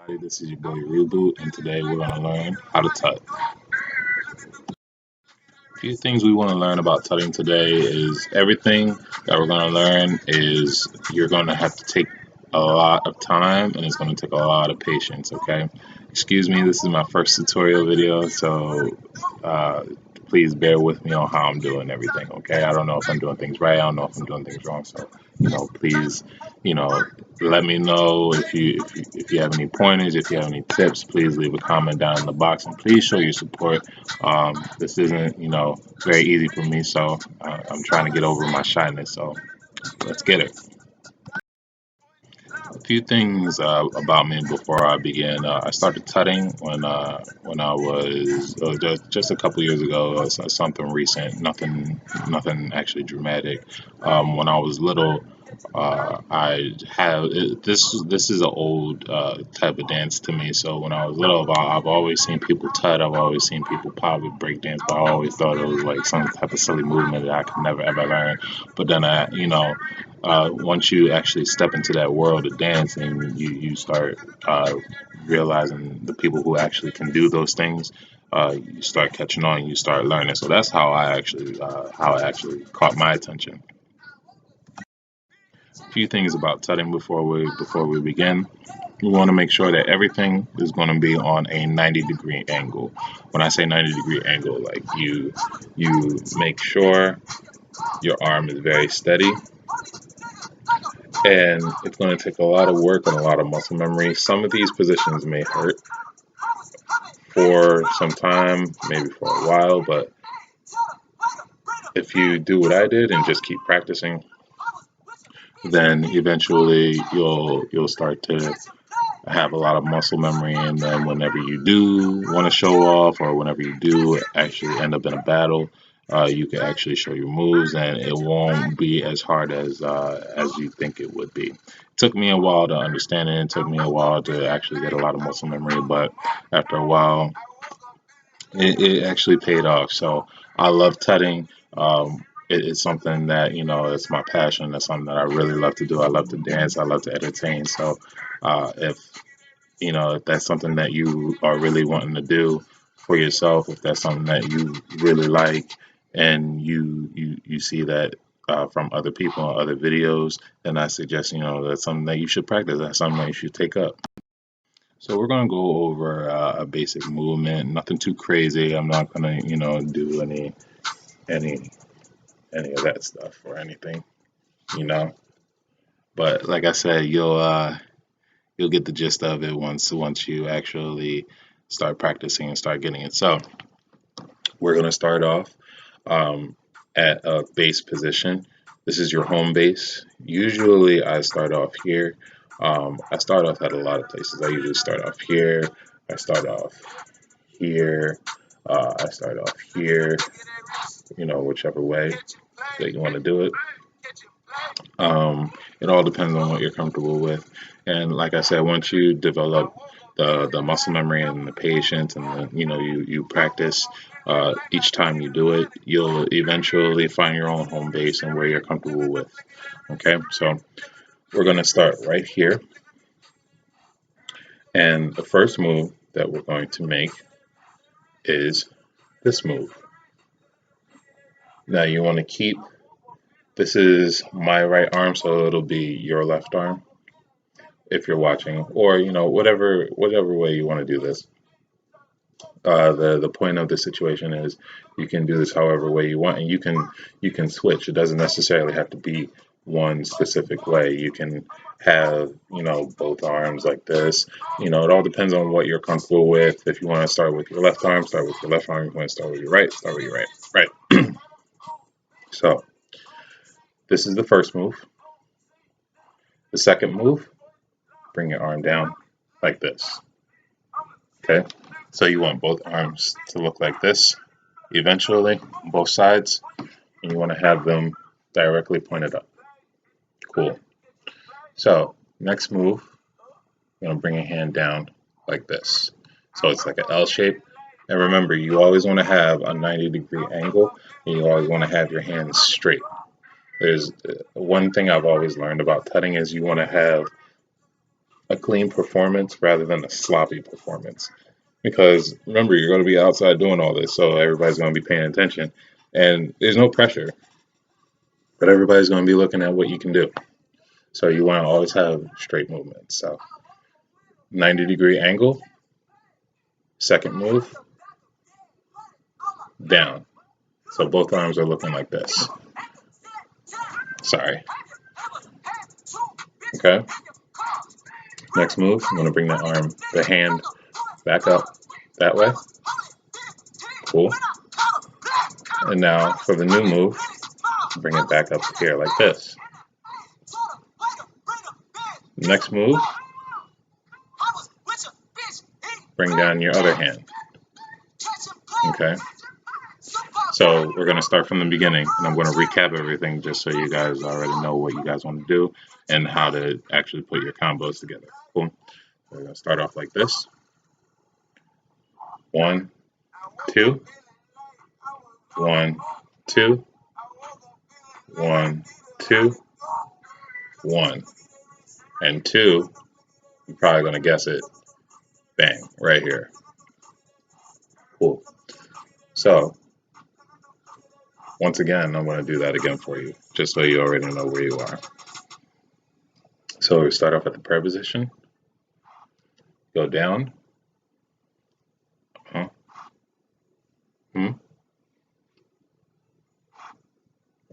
everybody. This is your boy Reboot, and today we're going to learn how to tut. A few things we want to learn about tutting today is everything that we're going to learn is you're going to have to take a lot of time and it's going to take a lot of patience, okay? Excuse me, this is my first tutorial video, so uh, please bear with me on how I'm doing everything, okay? I don't know if I'm doing things right, I don't know if I'm doing things wrong, so, please, you know, let me know if you have any pointers, if you have any tips, please leave a comment down in the box and please show your support. This isn't, very easy for me, so I'm trying to get over my shyness. So let's get it. A few things about me before I begin. I started tutting when I was just a couple years ago. Something recent, nothing actually dramatic. When I was little, I have this is an old type of dance to me. So when I was little, I've always seen people tut. I've always seen people probably break dance, but I always thought it was like some type of silly movement that I could never ever learn. But then once you actually step into that world of dancing, you start realizing the people who actually can do those things. You start catching on, you start learning. So that's how it actually caught my attention. A few things about tutting before we begin. We want to make sure that everything is going to be on a 90-degree angle. When I say 90-degree angle, like you make sure your arm is very steady, and it's going to take a lot of work and a lot of muscle memory. Some of these positions may hurt for some time, maybe for a while, but if you do what I did and just keep practicing, then eventually you'll start to have a lot of muscle memory, and then whenever you do want to show off or whenever you do actually end up in a battle, you can actually show your moves and it won't be as hard as you think it would be. It took me a while to understand it. It took me a while to actually get a lot of muscle memory, but after a while it actually paid off. So I love tutting. It's something that, it's my passion. It's something that I really love to do. I love to dance. I love to entertain. So if if that's something that you are really wanting to do for yourself, if that's something that you really like, and you see that from other people and other videos, then I suggest that's something that you should practice. That's something that you should take up. So we're gonna go over a basic movement, nothing too crazy. I'm not gonna do any any of that stuff or anything, you know. But like I said, you'll get the gist of it once you actually start practicing and start getting it. So we're going to start off um, at a base position. This is your home base. Usually I start off here. I start off at a lot of places. I usually start off here. I start off here. I start off here, whichever way that you want to do it. It all depends on what you're comfortable with. And like I said, once you develop the muscle memory and the patience, and you practice each time you do it, you'll eventually find your own home base and where you're comfortable with. Okay, so we're going to start right here. And the first move that we're going to make is this move. Now you want to keep, this is my right arm, so it'll be your left arm if you're watching, or whatever way you want to do this. The point of the situation is you can do this however way you want, and you can switch. It doesn't necessarily have to be one specific way. You can have both arms like this. It all depends on what you're comfortable with. If you want to start with your left arm, start with your left arm. If you want to start with your right, start with your right. Right. So this is the first move. The second move, bring your arm down like this. Okay. So you want both arms to look like this eventually, both sides, and you want to have them directly pointed up. Cool. So next move, you're going to bring your hand down like this. So it's like an L shape. And remember, you always want to have a 90-degree angle, and you always want to have your hands straight. There's one thing I've always learned about tutting is you want to have a clean performance rather than a sloppy performance. Because remember, you're going to be outside doing all this, so everybody's going to be paying attention. And there's no pressure, but everybody's going to be looking at what you can do. So you want to always have straight movements. So 90-degree angle, second move, down. So both arms are looking like this. Sorry. Okay. Next move, I'm going to bring the hand back up that way. Cool. And now for the new move, bring it back up here like this. Next move, bring down your other hand. Okay. So we're going to start from the beginning, and I'm going to recap everything just so you guys already know what you guys want to do and how to actually put your combos together. Cool. We're going to start off like this. 1, 2. 1, 2. 1, 2. 1. And 2, you're probably going to guess it. Bang, right here. Cool. So, once again, I'm going to do that again for you, just so you already know where you are. So we start off at the prayer position. Go down.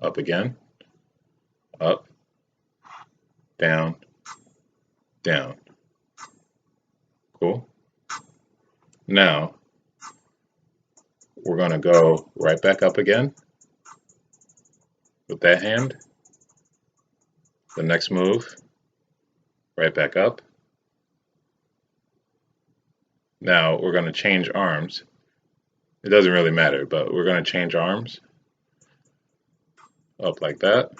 Up again. Up. Down. Down. Cool. Now, we're going to go right back up again with that hand. The next move, right back up. Now, we're going to change arms. It doesn't really matter, but we're going to change arms. Up like that.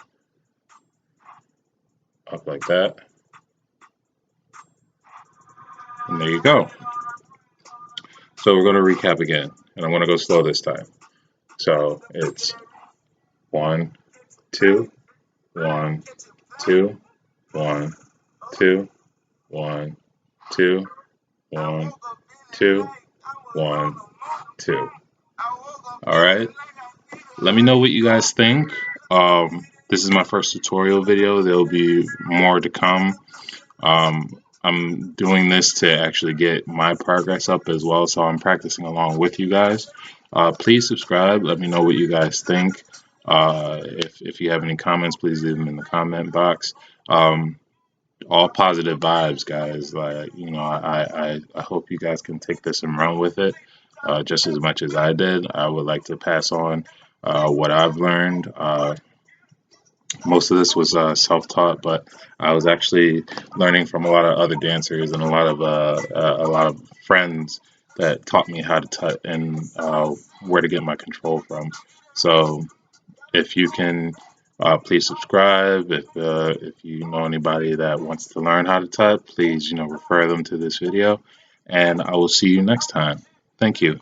Up like that. And there you go. So we're going to recap again, and I'm going to go slow this time. So it's 1, 2, 1, 2, 1, 2, 1, 2, 1, 2, 1, 2. All right. Let me know what you guys think. This is my first tutorial video. There will be more to come. I'm doing this to actually get my progress up as well, so I'm practicing along with you guys. Please subscribe. Let me know what you guys think. If you have any comments, please leave them in the comment box. All positive vibes, guys. Like, you know, I hope you guys can take this and run with it just as much as I did. I would like to pass on what I've learned. Most of this was self-taught, but I was actually learning from a lot of other dancers and a lot of friends that taught me how to tut and where to get my control from. So if you can, please subscribe. If you know anybody that wants to learn how to tut, please refer them to this video, and I will see you next time. Thank you.